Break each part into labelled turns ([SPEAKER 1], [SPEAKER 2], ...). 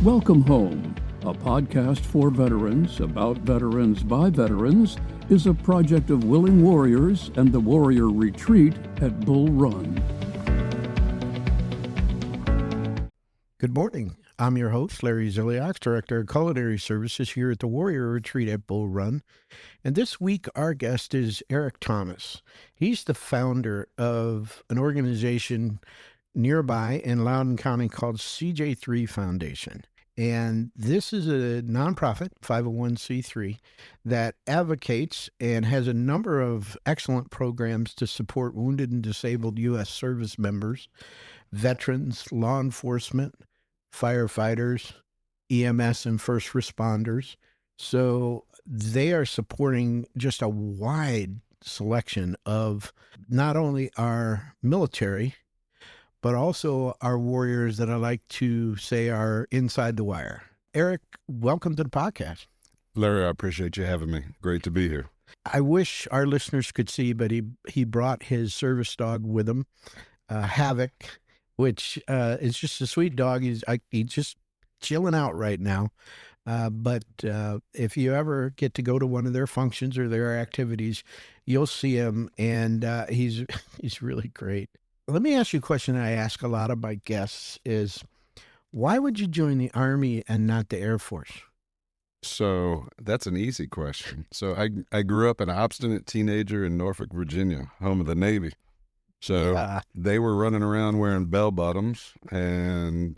[SPEAKER 1] Welcome Home, a podcast for veterans, about veterans by veterans, is a project of Willing Warriors and the Warrior Retreat at Bull Run.
[SPEAKER 2] Good morning. I'm your host, Larry Ziliak, Director of Culinary Services here at the Warrior Retreat at Bull Run. And this week, our guest is Eric Thomas. He's the founder of an organization nearby in Loudoun County called CJ3 Foundation. And this is a nonprofit, 501c3, that advocates and has a number of excellent programs to support wounded and disabled U.S. service members, veterans, law enforcement, firefighters, EMS, and first responders. So they are supporting just a wide selection of not only our military, but also our warriors that I like to say are inside the wire. Eric, welcome to the podcast.
[SPEAKER 3] Larry, I appreciate you having me. Great to be here.
[SPEAKER 2] I wish our listeners could see, but he brought his service dog with him, Havoc, which is just a sweet dog. He's just chilling out right now. But if you ever get to go to one of their functions or their activities, you'll see him, and he's really great. Let me ask you a question I ask a lot of my guests is, why would you join the Army and not the Air Force?
[SPEAKER 3] So that's an easy question. So I grew up an obstinate teenager in Norfolk, Virginia, home of the Navy. So they were running around wearing bell bottoms, and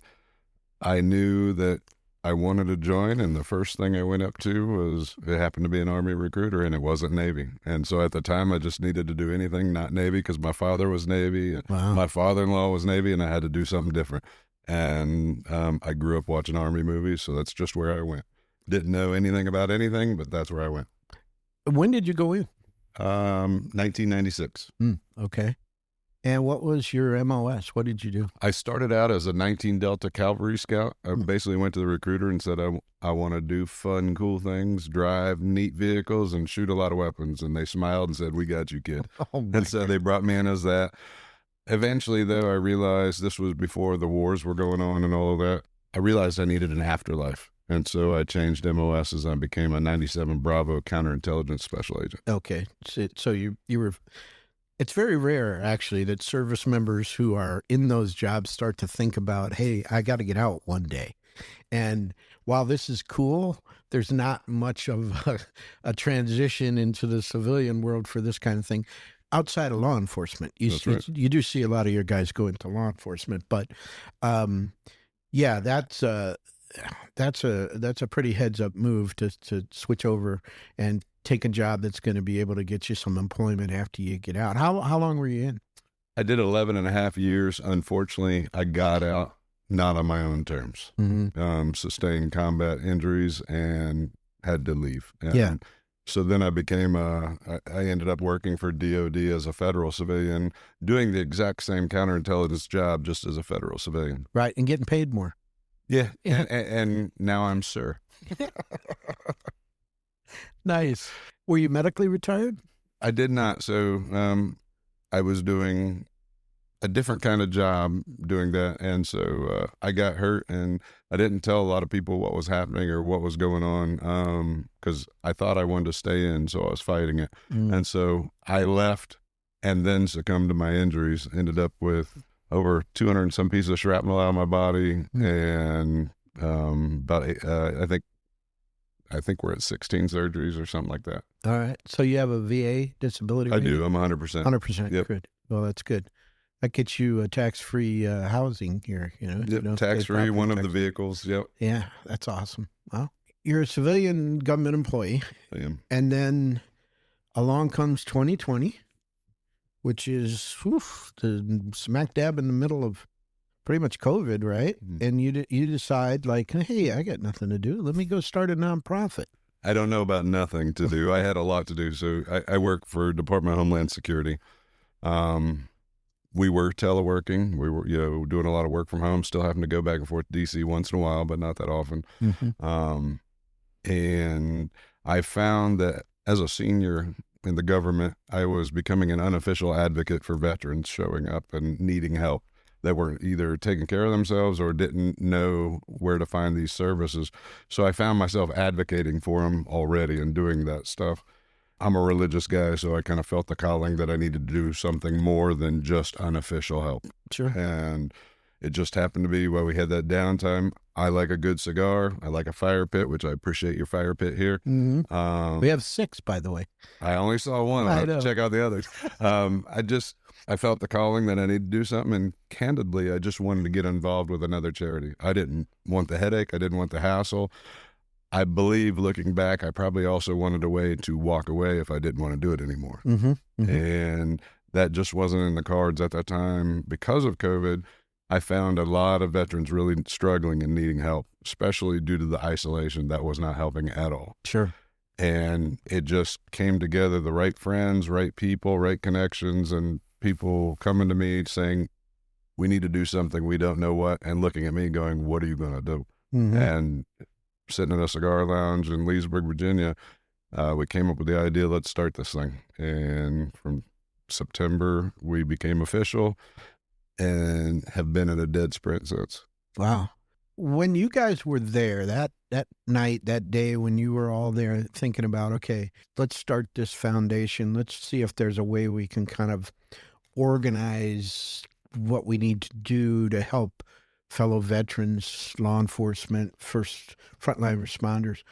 [SPEAKER 3] I knew that I wanted to join, and the first thing I went up to was, it happened to be an Army recruiter, and it wasn't Navy. And so at the time, I just needed to do anything not Navy because my father was Navy, and my father-in-law was Navy, and I had to do something different. And I grew up watching Army movies, so that's just where I went. Didn't know anything about anything, but that's where I went.
[SPEAKER 2] When did you go in?
[SPEAKER 3] 1996.
[SPEAKER 2] Okay. And what was your MOS? What did you do?
[SPEAKER 3] I started out as a 19 Delta Cavalry Scout. I basically went to the recruiter and said, I want to do fun, cool things, drive neat vehicles, and shoot a lot of weapons. And they smiled and said, "We got you, kid." And so they brought me in as that. Eventually, though, I realized this was before the wars were going on and all of that. I realized I needed an afterlife. And so I changed MOS as I became a 97 Bravo counterintelligence special agent.
[SPEAKER 2] Okay. So you were... It's very rare, actually, that service members who are in those jobs start to think about, hey, I got to get out one day. And while this is cool, there's not much of a transition into the civilian world for this kind of thing outside of law enforcement. You do see a lot of your guys go into law enforcement, but yeah, that's a pretty heads up move to switch over and take a job that's going to be able to get you some employment after you get out. How long were you in?
[SPEAKER 3] I did 11 and a half years. Unfortunately, I got out not on my own terms. Sustained combat injuries and had to leave. And so then I became I ended up working for DOD as a federal civilian, doing the exact same counterintelligence job just as a federal civilian.
[SPEAKER 2] Right, and getting paid more.
[SPEAKER 3] Yeah, and now I'm sir.
[SPEAKER 2] Nice. Were you medically retired?
[SPEAKER 3] I did not. So I was doing a different kind of job doing that. And so I got hurt, and I didn't tell a lot of people what was happening or what was going on because I thought I wanted to stay in, so I was fighting it. And so I left and then succumbed to my injuries, ended up with over 200 and some pieces of shrapnel out of my body, and I think we're at 16 surgeries or something like that.
[SPEAKER 2] All right. So you have a VA disability?
[SPEAKER 3] I do. I'm 100%.
[SPEAKER 2] 100%.
[SPEAKER 3] Yep.
[SPEAKER 2] Good. Well, that's good. That gets you a tax-free housing here,
[SPEAKER 3] Yep. Tax-free, one of the vehicles. Yep.
[SPEAKER 2] Yeah, that's awesome. Well, you're a civilian government employee.
[SPEAKER 3] I am.
[SPEAKER 2] And then along comes 2020, which is the smack dab in the middle of pretty much COVID, right? And you decide, like, hey, I got nothing to do. Let me go start a nonprofit.
[SPEAKER 3] I don't know about nothing to do. I had a lot to do. So I work for Department of Homeland Security. We were teleworking. We were, doing a lot of work from home, still having to go back and forth to DC once in a while, but not that often. And I found that as a senior in the government, I was becoming an unofficial advocate for veterans showing up and needing help. that were either taking care of themselves or didn't know where to find these services. So I found myself advocating for them already and doing that stuff. I'm a religious guy, so I kind of felt the calling that I needed to do something more than just unofficial help.
[SPEAKER 2] Sure.
[SPEAKER 3] And it just happened to be while we had that downtime. I like a good cigar. I like a fire pit, which I appreciate your fire pit here.
[SPEAKER 2] Mm-hmm. We have 6, by the way.
[SPEAKER 3] I only saw one. I'll have to check out the others. I felt the calling that I needed to do something. And candidly, I just wanted to get involved with another charity. I didn't want the headache. I didn't want the hassle. I believe, looking back, I probably also wanted a way to walk away if I didn't want to do it anymore.
[SPEAKER 2] Mm-hmm. Mm-hmm.
[SPEAKER 3] And that just wasn't in the cards at that time. Because of COVID, I found a lot of veterans really struggling and needing help, especially due to the isolation that was not helping at all.
[SPEAKER 2] Sure.
[SPEAKER 3] And it just came together, the right friends, right people, right connections, and people coming to me saying, we need to do something, we don't know what, and looking at me going, what are you going to do?
[SPEAKER 2] Mm-hmm.
[SPEAKER 3] And sitting in a cigar lounge in Leesburg, Virginia, we came up with the idea, let's start this thing. And from September, we became official and have been in a dead sprint since.
[SPEAKER 2] Wow. When you guys were there, that night, that day, when you were all there thinking about, okay, let's start this foundation, let's see if there's a way we can kind of organize what we need to do to help fellow veterans, law enforcement, frontline responders.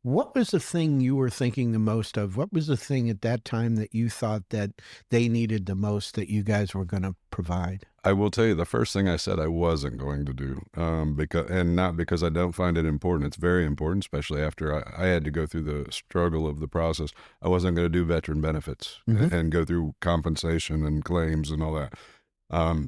[SPEAKER 2] What was the thing you were thinking the most of? What was the thing at that time that you thought that they needed the most that you guys were going to provide?
[SPEAKER 3] I will tell you, the first thing I said I wasn't going to do, not because I don't find it important. It's very important, especially after I had to go through the struggle of the process. I wasn't going to do veteran benefits and go through compensation and claims and all that.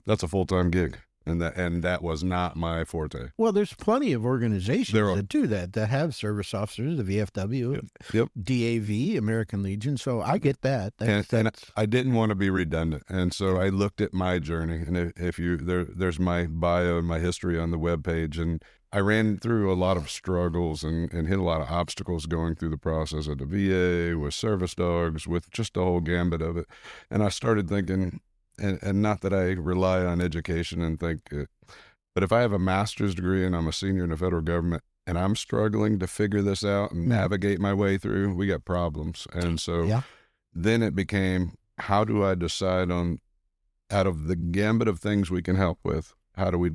[SPEAKER 3] That's a full-time gig. And that was not my forte.
[SPEAKER 2] Well, there's plenty of organizations that do that have service officers, the VFW,
[SPEAKER 3] yep.
[SPEAKER 2] DAV, American Legion. So I get that.
[SPEAKER 3] And I didn't want to be redundant, and so I looked at my journey. And there's my bio and my history on the webpage, and I ran through a lot of struggles and hit a lot of obstacles going through the process at the VA, with service dogs, with just the whole gambit of it. And I started thinking. And not that I rely on education and think, but if I have a master's degree and I'm a senior in the federal government and I'm struggling to figure this out and navigate my way through, we got problems. And so then it became, how do I decide on, out of the gambit of things we can help with,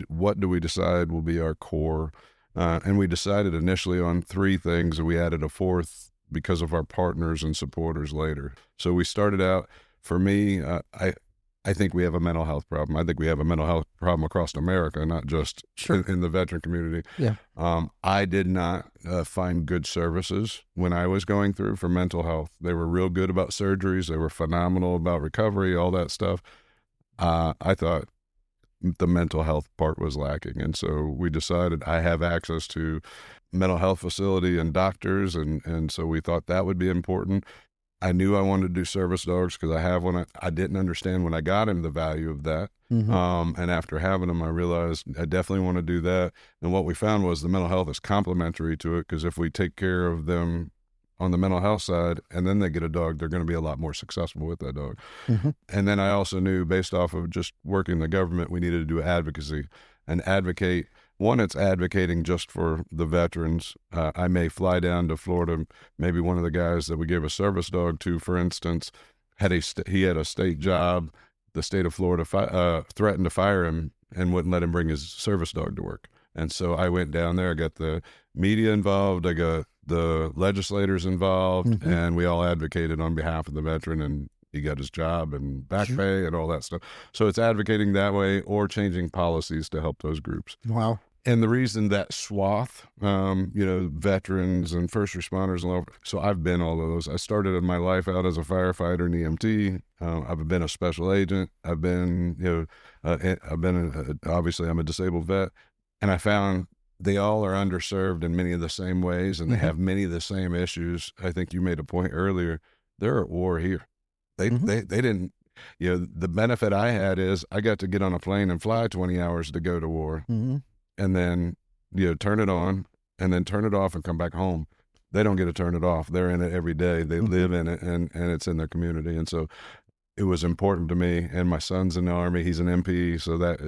[SPEAKER 3] what do we decide will be our core? And we decided initially on 3 things, and we added a 4th because of our partners and supporters later. So we started out, for me, I think we have a mental health problem. I think we have a mental health problem across America, not just in the veteran community.
[SPEAKER 2] Yeah.
[SPEAKER 3] I did not find good services when I was going through for mental health. They were real good about surgeries. They were phenomenal about recovery, all that stuff. I thought the mental health part was lacking. And so we decided I have access to mental health facility and doctors. And so we thought that would be important. I knew I wanted to do service dogs because I have one. I didn't understand when I got him the value of that. Mm-hmm. And after having him, I realized I definitely want to do that. And what we found was the mental health is complementary to it, because if we take care of them on the mental health side and then they get a dog, they're going to be a lot more successful with that dog. Mm-hmm. And then I also knew, based off of just working in the government, we needed to do advocacy and advocate. One, it's advocating just for the veterans. I may fly down to Florida. Maybe one of the guys that we gave a service dog to, for instance, he had a state job. The state of Florida threatened to fire him and wouldn't let him bring his service dog to work. And so I went down there. I got the media involved. I got the legislators involved, and we all advocated on behalf of the veteran, and he got his job and back pay and all that stuff. So it's advocating that way or changing policies to help those groups.
[SPEAKER 2] Wow.
[SPEAKER 3] And the reason that swath, veterans and first responders, and all, so I've been all of those. I started my life out as a firefighter and EMT. I've been a special agent. I've been, obviously I'm a disabled vet, and I found they all are underserved in many of the same ways, and they have many of the same issues. I think you made a point earlier. They're at war here. They didn't. The benefit I had is I got to get on a plane and fly 20 hours to go to war. Mm-hmm. And then, turn it on and then turn it off and come back home. They don't get to turn it off. They're in it every day. They live in it, and it's in their community. And so it was important to me. And my son's in the Army; he's an MP, so that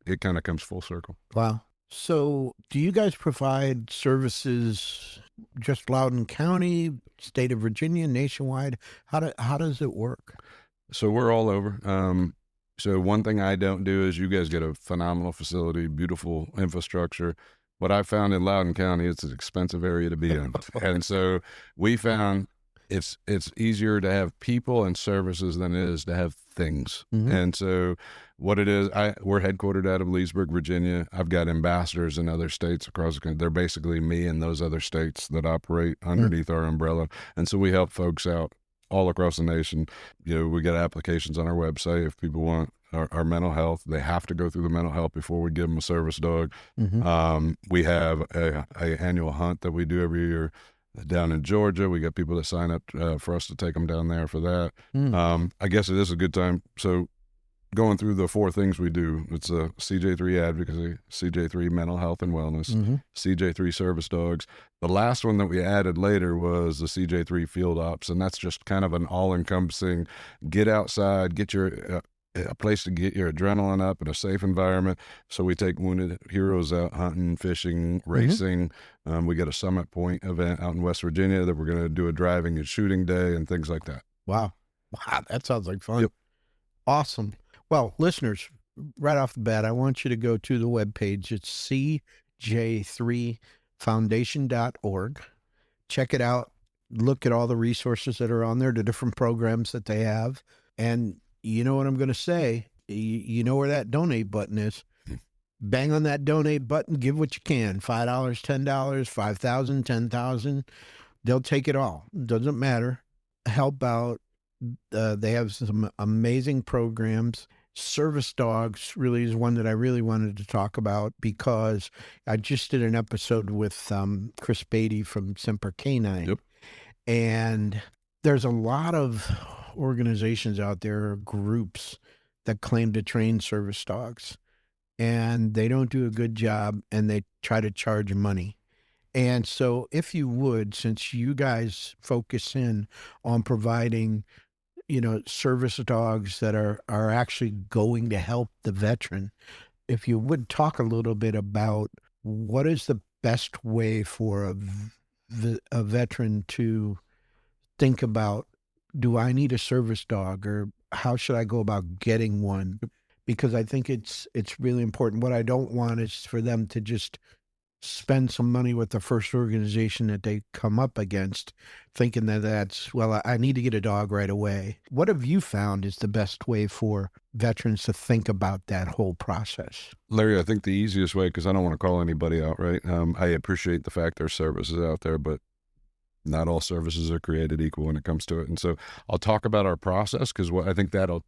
[SPEAKER 3] it kind of comes full circle.
[SPEAKER 2] Wow. So, do you guys provide services just Loudoun County, state of Virginia, nationwide? How does it work?
[SPEAKER 3] So we're all over. So one thing I don't do is, you guys get a phenomenal facility, beautiful infrastructure. What I found in Loudoun County, it's an expensive area to be in. And so we found it's easier to have people and services than it is to have things.
[SPEAKER 2] Mm-hmm.
[SPEAKER 3] And so what it is, we're headquartered out of Leesburg, Virginia. I've got ambassadors in other states across the country. They're basically me in those other states that operate underneath our umbrella. And so we help folks out all across the nation. We get applications on our website if people want our mental health. They have to go through the mental health before we give them a service dog.
[SPEAKER 2] Mm-hmm.
[SPEAKER 3] We have a annual hunt that we do every year down in Georgia. We got people that sign up for us to take them down there for that. I guess it is a good time. So going through the 4 things we do, it's a CJ3 advocacy, CJ3 mental health and wellness, CJ3 service dogs. The last one that we added later was the CJ3 field ops, and that's just kind of an all-encompassing, get outside, get your a place to get your adrenaline up in a safe environment. So we take wounded heroes out hunting, fishing, racing. We got a Summit Point event out in West Virginia that we're going to do a driving and shooting day and things like that.
[SPEAKER 2] Wow, that sounds like fun. Yep. Awesome. Well, listeners, right off the bat, I want you to go to the webpage. It's CJ3foundation.org. Check it out. Look at all the resources that are on there, the different programs that they have. And you know what I'm going to say? You know where that donate button is. Bang on that donate button. Give what you can. $5, $10, $5,000, $10,000. They'll take it all. Doesn't matter. Help out. They have some amazing programs. Service dogs really is one that I really wanted to talk about, because I just did an episode with Chris Beatty from Semper Canine.
[SPEAKER 3] Yep.
[SPEAKER 2] And there's a lot of organizations out there, groups that claim to train service dogs, and they don't do a good job, and they try to charge money. And so if you would, since you guys focus in on providing service dogs that are actually going to help the veteran, if you would talk a little bit about what is the best way for a veteran to think about, do I need a service dog, or how should I go about getting one? Because I think it's really important. What I don't want is for them to just spend some money with the first organization that they come up against, thinking that's, well, I need to get a dog right away. What have you found is the best way for veterans to think about that whole process?
[SPEAKER 3] Larry, I think the easiest way, because I don't want to call anybody out, right? I appreciate the fact there's services out there, but not all services are created equal when it comes to it. And so I'll talk about our process, because I think that'll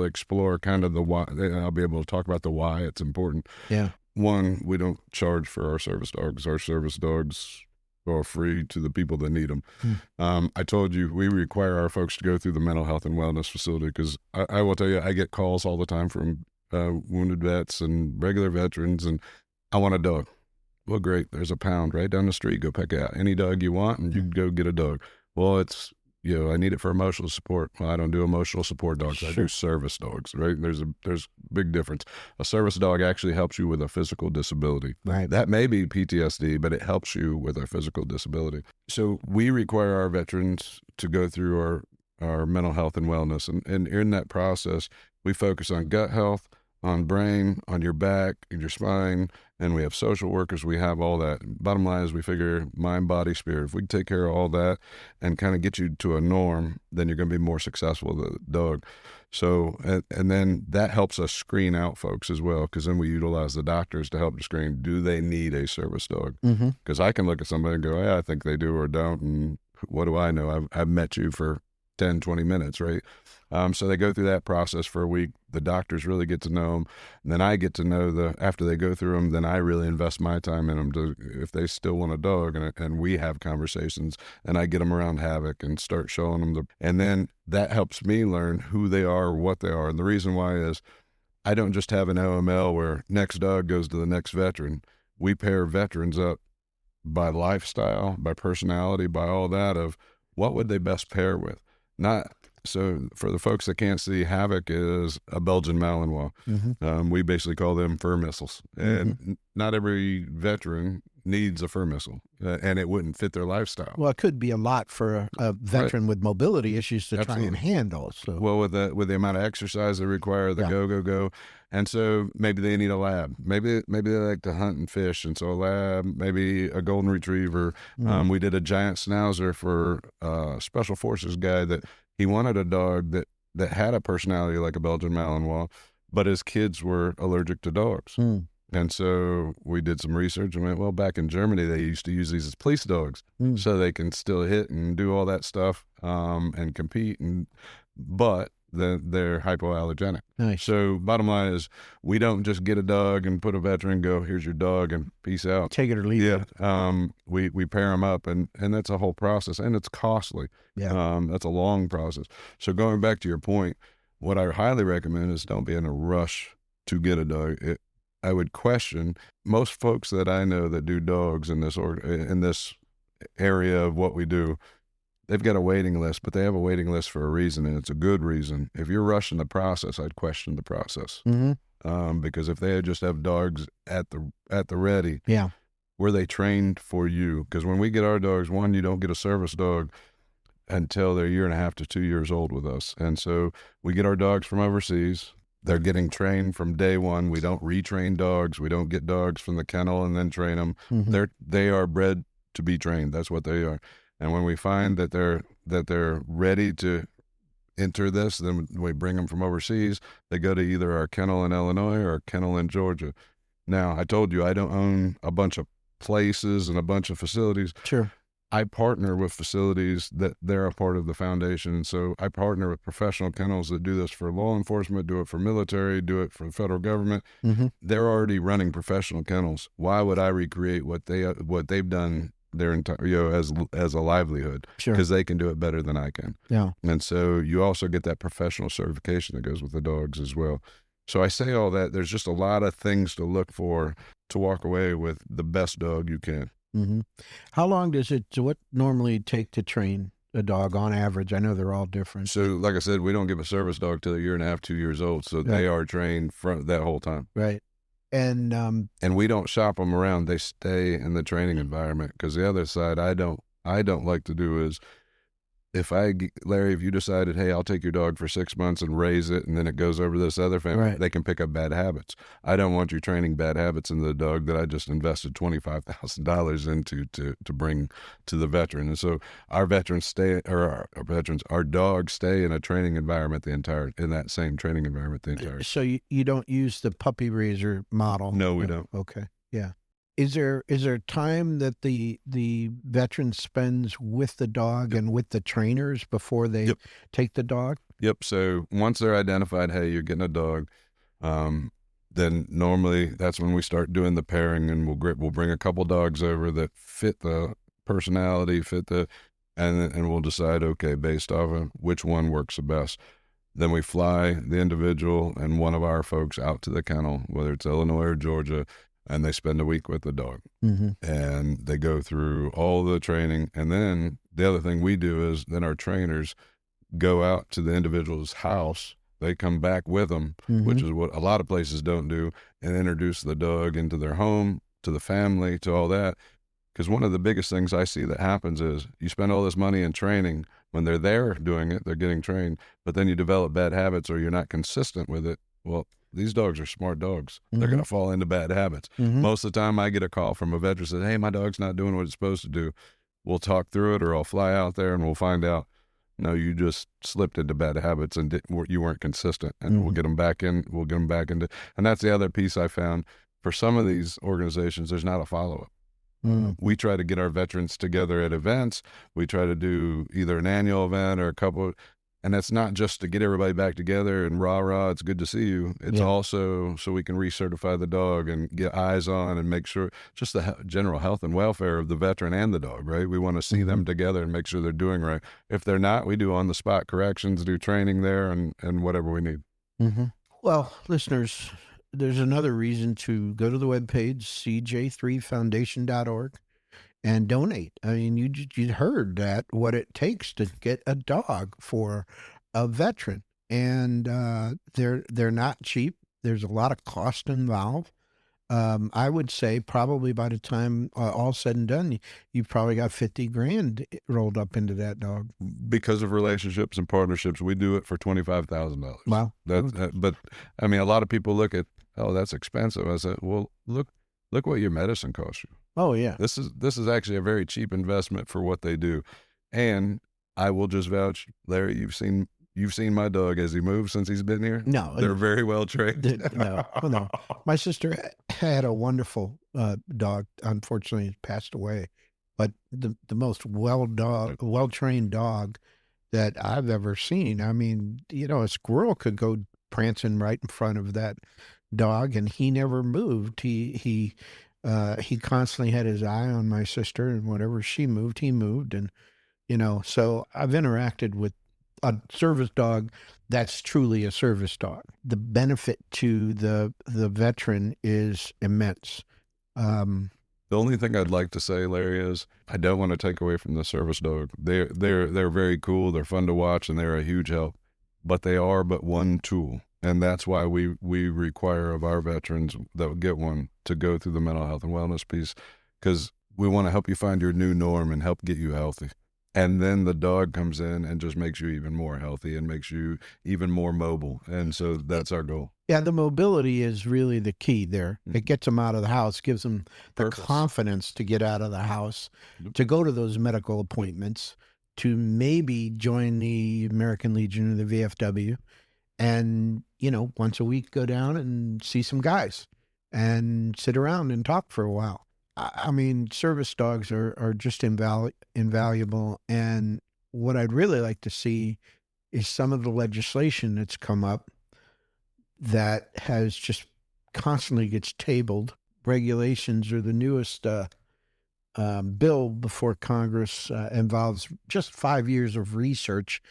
[SPEAKER 3] explore kind of the why. I'll be able to talk about the why it's important.
[SPEAKER 2] Yeah.
[SPEAKER 3] One, we don't charge for our service dogs. Our service dogs are free to the people that need them. I told you we require our folks to go through the mental health and wellness facility, because I will tell you, I get calls all the time from wounded vets and regular veterans, and I want a dog. Well, great. There's a pound right down the street. Go pick it out. Any dog you want, and you can go get a dog. Well, it's, I need it for emotional support. Well, I don't do emotional support dogs. Sure. I do service dogs, right? There's a big difference. A service dog actually helps you with a physical disability.
[SPEAKER 2] Right.
[SPEAKER 3] That may be PTSD, but it helps you with a physical disability. So we require our veterans to go through our mental health and wellness. And in that process, we focus on gut health, on brain, on your back, and your spine, and we have social workers. We have all that. Bottom line is we figure mind, body, spirit. If we can take care of all that and kind of get you to a norm, then you're going to be more successful with the dog. So, and then that helps us screen out folks as well, because then we utilize the doctors to help to screen, do they need a service dog? Because I can look at somebody and go, yeah, I think they do or don't, and what do I know? I've met you for 10, 20 minutes, right? So they go through that process for a week. The doctors really get to know them. And then I get to know after they go through them, then I really invest my time in them if they still want a dog, and we have conversations, and I get them around Havoc and start showing them and then that helps me learn who they are, what they are. And the reason why is I don't just have an OML where next dog goes to the next veteran. We pair veterans up by lifestyle, by personality, by all that of what would they best pair with. Not So for the folks that can't see, Havoc is a Belgian Malinois. We basically call them fur missiles. And not every veteran needs a fur missile, and it wouldn't fit their lifestyle.
[SPEAKER 2] Well, it could be a lot for a veteran with mobility issues to try and handle. So,
[SPEAKER 3] well, with the amount of exercise they require, the go, and so maybe they need a lab. Maybe they like to hunt and fish, and so a lab, maybe a golden retriever. We did a giant schnauzer for a special forces guy that he wanted a dog that had a personality like a Belgian Malinois, but his kids were allergic to dogs. And so we did some research and went, well, back in Germany, they used to use these as police dogs so they can still hit and do all that stuff and compete. But they're hypoallergenic.
[SPEAKER 2] Nice.
[SPEAKER 3] So bottom line is we don't just get a dog and put a veteran and go, here's your dog and peace out.
[SPEAKER 2] Take it or leave it.
[SPEAKER 3] We pair them up and that's a whole process and it's costly. That's a long process. So going back to your point, what I highly recommend is don't be in a rush to get a dog. I would question most folks that I know that do dogs in this area of what we do. They've got a waiting list, but they have a waiting list for a reason, and it's a good reason. If you're rushing the process, I'd question the process. Because if they just have dogs at the ready, were they trained for you? Because when we get our dogs, one, you don't get a service dog until they're 1.5 to 2 years old with us, and so we get our dogs from overseas. They're getting trained from day one. We don't retrain dogs. We don't get dogs from the kennel and then train them. They are bred to be trained. That's what they are. And when we find that they're ready to enter this, then we bring them from overseas. They go to either our kennel in Illinois or our kennel in Georgia. Now, I told you I don't own a bunch of places and a bunch of facilities.
[SPEAKER 2] Sure.
[SPEAKER 3] I partner with facilities that they're a part of the foundation. So I partner with professional kennels that do this for law enforcement, do it for military, do it for the federal government. They're already running professional kennels. Why would I recreate what they've done their entire, as a livelihood?
[SPEAKER 2] Sure.
[SPEAKER 3] Because they can do it better than I can.
[SPEAKER 2] Yeah.
[SPEAKER 3] And so you also get that professional certification that goes with the dogs as well. So I say all that. There's just a lot of things to look for to walk away with the best dog you can.
[SPEAKER 2] How long does it what normally take to train a dog on average? I know they're all different.
[SPEAKER 3] So like I said, we don't give a service dog till 1.5, 2 years old. So they are trained from that whole time.
[SPEAKER 2] Right. And
[SPEAKER 3] we don't shop them around. They stay in the training environment. Because the other side I don't like to do is, Larry, if you decided, hey, I'll take your dog for 6 months and raise it, and then it goes over to this other family, they can pick up bad habits. I don't want you training bad habits into the dog that I just invested $25,000 into to bring to the veteran. And so our dogs stay in a training environment in that same training environment the entire.
[SPEAKER 2] So you don't use the puppy raiser model?
[SPEAKER 3] No, we don't.
[SPEAKER 2] Okay. Yeah. Is there time that the veteran spends with the dog and with the trainers before they take the dog?
[SPEAKER 3] Yep. So once they're identified, hey, you're getting a dog, then normally that's when we start doing the pairing, and we'll bring a couple dogs over that fit the personality, and we'll decide, okay, based off of which one works the best. Then we fly the individual and one of our folks out to the kennel, whether it's Illinois or Georgia, and they spend a week with the dog. And they go through all the training. And then the other thing we do is then our trainers go out to the individual's house. They come back with them, which is what a lot of places don't do, and introduce the dog into their home, to the family, to all that. Because one of the biggest things I see that happens is you spend all this money in training. When they're there doing it, they're getting trained, but then you develop bad habits or you're not consistent with it. Well, these dogs are smart dogs. They're going to fall into bad habits. Most of the time I get a call from a veteran that says, hey, my dog's not doing what it's supposed to do. We'll talk through it, or I'll fly out there and we'll find out, no, you just slipped into bad habits and you weren't consistent. And we'll get them back in. We'll get them back into. And that's the other piece I found. For some of these organizations, there's not a follow-up. We try to get our veterans together at events. We try to do either an annual event or a couple. And that's not just to get everybody back together and rah, it's good to see you. It's also so we can recertify the dog and get eyes on and make sure just the general health and welfare of the veteran and the dog, right? We want to see them together and make sure they're doing right. If they're not, we do on-the-spot corrections, do training there and whatever we need.
[SPEAKER 2] Well, listeners, there's another reason to go to the webpage, CJ3foundation.org. and donate. I mean, you heard that, what it takes to get a dog for a veteran, and they're not cheap. There's a lot of cost involved. I would say probably by the time all said and done, you've probably got 50 grand rolled up into that dog.
[SPEAKER 3] Because of relationships and partnerships, we do it for $25,000.
[SPEAKER 2] Wow.
[SPEAKER 3] But I mean, a lot of people look at, oh, that's expensive. I said, well, look what your medicine costs you.
[SPEAKER 2] Oh yeah.
[SPEAKER 3] This is actually a very cheap investment for what they do. And I will just vouch, Larry, you've seen my dog as he moves since he's been here.
[SPEAKER 2] No,
[SPEAKER 3] they're very well trained.
[SPEAKER 2] No. My sister had a wonderful dog. Unfortunately, passed away. But the most well-trained dog that I've ever seen. I mean, a squirrel could go prancing right in front of that dog, and he never moved. He constantly had his eye on my sister, and whenever she moved, he moved. And so I've interacted with a service dog that's truly a service dog. The benefit to the veteran is immense.
[SPEAKER 3] The only thing I'd like to say, Larry, is I don't want to take away from the service dog. They're very cool. They're fun to watch, and they're a huge help. But they are but one tool, and that's why we require of our veterans that get one to go through the mental health and wellness piece, because we want to help you find your new norm and help get you healthy. And then the dog comes in and just makes you even more healthy and makes you even more mobile. And so that's our goal.
[SPEAKER 2] Yeah, the mobility is really the key there. It gets them out of the house, gives them the confidence to get out of the house, to go to those medical appointments, to maybe join the American Legion or the VFW, and, once a week go down and see some guys and sit around and talk for a while. I mean, service dogs are just invaluable. And what I'd really like to see is some of the legislation that's come up that has just constantly gets tabled. Regulations or the newest bill before Congress involves just 5 years of research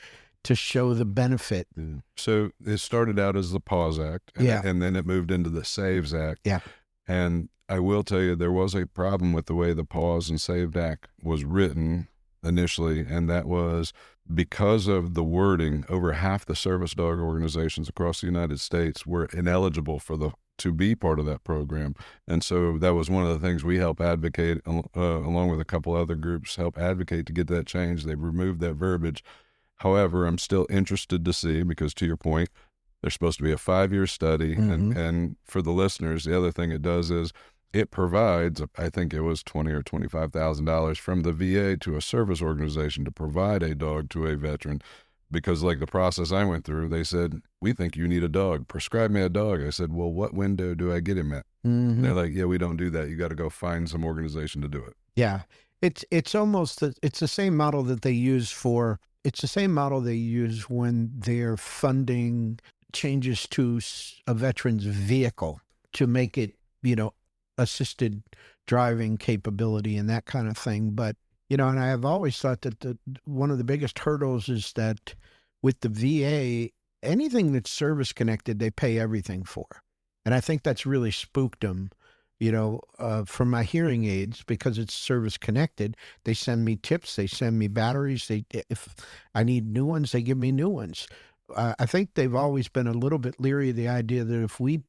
[SPEAKER 2] to show the benefit.
[SPEAKER 3] Yeah. So it started out as the PAWS Act, and then it moved into the SAVES Act.
[SPEAKER 2] Yeah.
[SPEAKER 3] And I will tell you, there was a problem with the way the PAWS and SAVES Act was written initially, and that was because of the wording. Over half the service dog organizations across the United States were ineligible to be part of that program. And so that was one of the things we help advocate, along with a couple other groups, help advocate to get that changed. They've removed that verbiage. However, I'm still interested to see, because to your point, there's supposed to be a 5-year study.
[SPEAKER 2] Mm-hmm.
[SPEAKER 3] And for the listeners, the other thing it does is it provides, I think it was $20,000 or $25,000 from the VA to a service organization to provide a dog to a veteran. Because like the process I went through, they said, we think you need a dog. Prescribe me a dog. I said, well, what window do I get him at?
[SPEAKER 2] Mm-hmm.
[SPEAKER 3] They're like, yeah, we don't do that. You got to go find some organization to do it.
[SPEAKER 2] Yeah. It's almost, it's the same model that they use when they're funding changes to a veteran's vehicle to make it, assisted driving capability and that kind of thing. But, and I have always thought that one of the biggest hurdles is that with the VA, anything that's service connected, they pay everything for. And I think that's really spooked them, for my hearing aids, because it's service connected. They send me tips, they send me batteries. If I need new ones, they give me new ones. I think they've always been a little bit leery of the idea that if we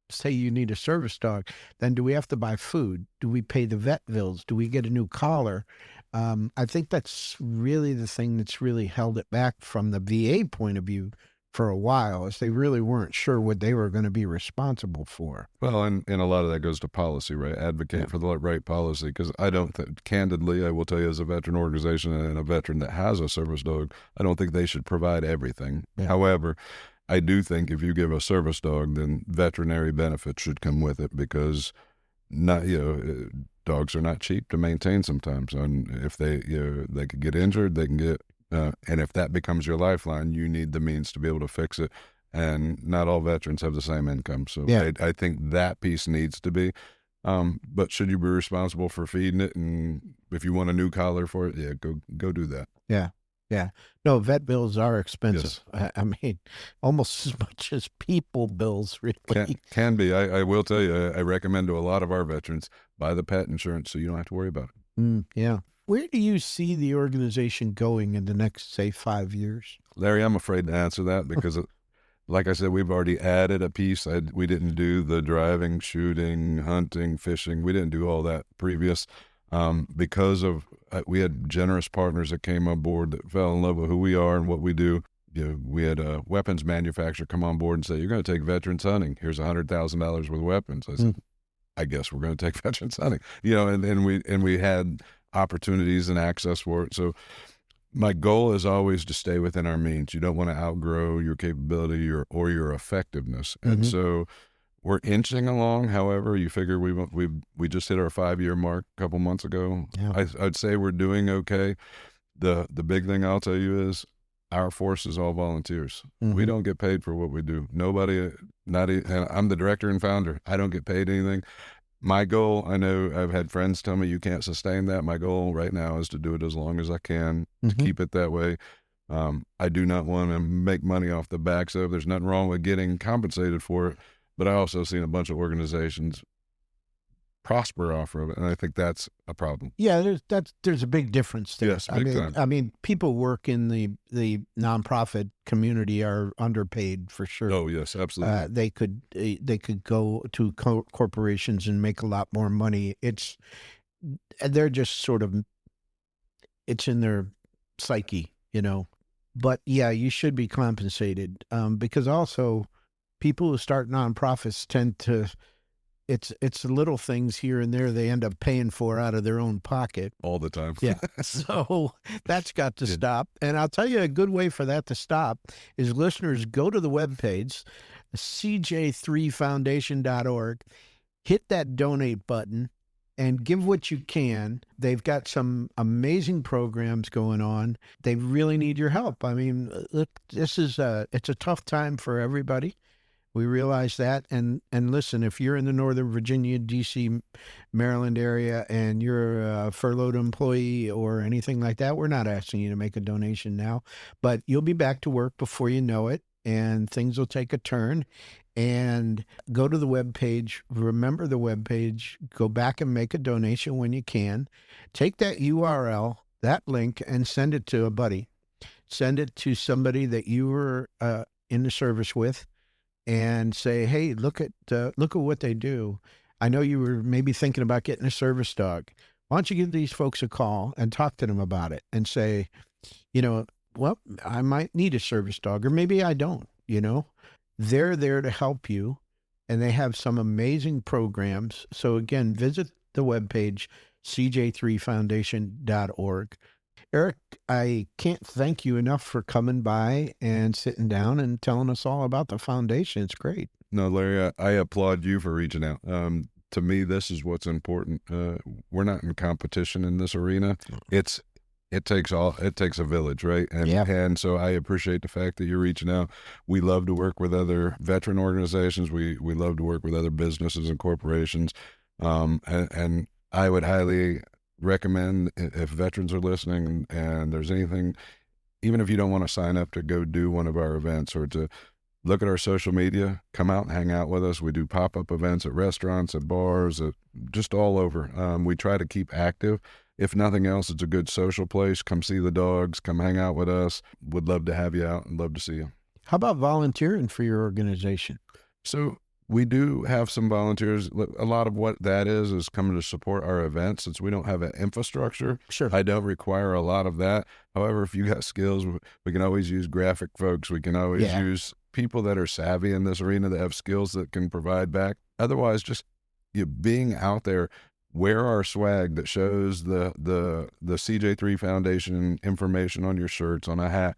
[SPEAKER 2] say you need a service dog, then do we have to buy food? Do we pay the vet bills? Do we get a new collar? I think that's really the thing that's really held it back from the VA point of view for a while, is they really weren't sure what they were going to be responsible for.
[SPEAKER 3] Well, and a lot of that goes to policy, right? Advocate for the right policy, because I don't think, candidly, I will tell you, as a veteran organization and a veteran that has a service dog, I don't think they should provide everything. Yeah. However, I do think if you give a service dog, then veterinary benefits should come with it, because dogs are not cheap to maintain sometimes. And if they could get injured, they can get, and if that becomes your lifeline, you need the means to be able to fix it. And not all veterans have the same income. So yeah. I think that piece needs to be. But should you be responsible for feeding it? And if you want a new collar for it, yeah, go do that.
[SPEAKER 2] Yeah. Yeah. No, vet bills are expensive. Yes. I mean, almost as much as people bills, really.
[SPEAKER 3] Can be. I will tell you, I recommend to a lot of our veterans, buy the pet insurance so you don't have to worry about it.
[SPEAKER 2] Yeah. Where do you see the organization going in the next, say, 5 years?
[SPEAKER 3] Larry, I'm afraid to answer that because, like I said, we've already added a piece. We didn't do the driving, shooting, hunting, fishing. We didn't do all that previous because of we had generous partners that came on board that fell in love with who we are and what we do. We had a weapons manufacturer come on board and say, "You're going to take veterans hunting. Here's $100,000 worth of weapons." I said, "I guess we're going to take veterans hunting." And we had opportunities and access for it. So my goal is always to stay within our means. You don't want to outgrow your capability or your effectiveness. And so we're inching along. However, you figure we just hit our 5-year mark a couple months ago. Yeah. I'd say we're doing okay. The big thing I'll tell you is our force is all volunteers. We don't get paid for what we do. Nobody, and I'm the director and founder. I don't get paid anything. My goal, I know I've had friends tell me you can't sustain that. My goal right now is to do it as long as I can, to keep it that way. I do not want to make money off the backs of. There's nothing wrong with getting compensated for it, but I also seen a bunch of organizations prosper off of it, and I think that's a problem.
[SPEAKER 2] Yeah, there's a big difference there.
[SPEAKER 3] Yes, big time.
[SPEAKER 2] I mean, people work in the nonprofit community are underpaid for sure.
[SPEAKER 3] Oh yes, absolutely.
[SPEAKER 2] They could go to corporations and make a lot more money. They're just sort of, it's in their psyche, But yeah, you should be compensated because also people who start nonprofits tend to. It's the little things here and there they end up paying for out of their own pocket.
[SPEAKER 3] All the time.
[SPEAKER 2] Yeah. So that's got to stop. And I'll tell you a good way for that to stop is listeners go to the webpage, CJ3foundation.org, hit that donate button and give what you can. They've got some amazing programs going on. They really need your help. I mean, look, it's a tough time for everybody. We realize that. And listen, if you're in the Northern Virginia, D.C., Maryland area, and you're a furloughed employee or anything like that, we're not asking you to make a donation now. But you'll be back to work before you know it, and things will take a turn. And go to the webpage, remember the webpage, go back and make a donation when you can. Take that URL, that link, and send it to a buddy. Send it to somebody that you were in the service with. And say, hey, look at what they do. I know you were maybe thinking about getting a service dog. Why don't you give these folks a call and talk to them about it and say, well, I might need a service dog, or maybe I don't, They're there to help you, and they have some amazing programs. So again, visit the webpage, CJ3foundation.org. Eric, I can't thank you enough for coming by and sitting down and telling us all about the foundation. It's great.
[SPEAKER 3] No, Larry, I applaud you for reaching out. To me, this is what's important. We're not in competition in this arena. It takes a village, right? And so I appreciate the fact that you're reaching out. We love to work with other veteran organizations. We love to work with other businesses and corporations. And I would highly recommend, if veterans are listening and there's anything, even if you don't want to sign up to go do one of our events or to look at our social media, come out and hang out with us. We do pop-up events at restaurants, at bars, just all over. We try to keep active. If nothing else, it's a good social place. Come see the dogs, come hang out with us. Would love to have you out and love to see you.
[SPEAKER 2] How about volunteering for your organization?
[SPEAKER 3] So we do have some volunteers. A lot of what that is coming to support our events. Since we don't have an infrastructure,
[SPEAKER 2] sure,
[SPEAKER 3] I don't require a lot of that. However, if you got skills, we can always use graphic folks. We can always use people that are savvy in this arena that have skills that can provide back. Otherwise, just being out there, wear our swag that shows the CJ3 Foundation information on your shirts, on a hat.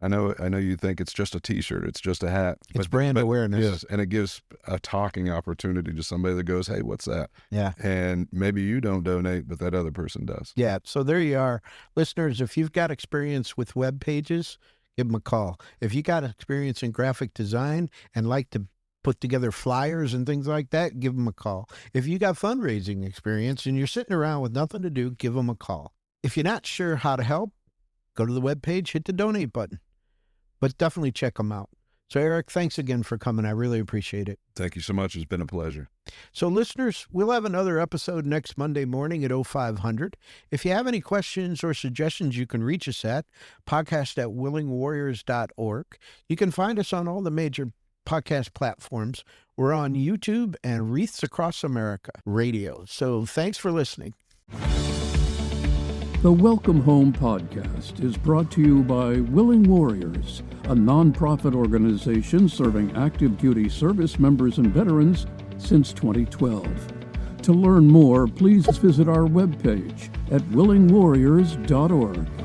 [SPEAKER 3] I know you think it's just a T-shirt, it's just a hat.
[SPEAKER 2] It's brand awareness.
[SPEAKER 3] Yes, and it gives a talking opportunity to somebody that goes, hey, what's that?
[SPEAKER 2] Yeah.
[SPEAKER 3] And maybe you don't donate, but that other person does.
[SPEAKER 2] Yeah, so there you are. Listeners, if you've got experience with web pages, give them a call. If you got experience in graphic design and like to put together flyers and things like that, give them a call. If you got fundraising experience and you're sitting around with nothing to do, give them a call. If you're not sure how to help, go to the webpage, hit the donate button. But definitely check them out. So, Eric, thanks again for coming. I really appreciate it.
[SPEAKER 3] Thank you so much. It's been a pleasure.
[SPEAKER 2] So, listeners, we'll have another episode next Monday morning at 0500. If you have any questions or suggestions, you can reach us at podcast@willingwarriors.org. You can find us on all the major podcast platforms. We're on YouTube and Wreaths Across America Radio. So, thanks for listening.
[SPEAKER 1] The Welcome Home podcast is brought to you by Willing Warriors, a nonprofit organization serving active duty service members and veterans since 2012. To learn more, please visit our webpage at willingwarriors.org.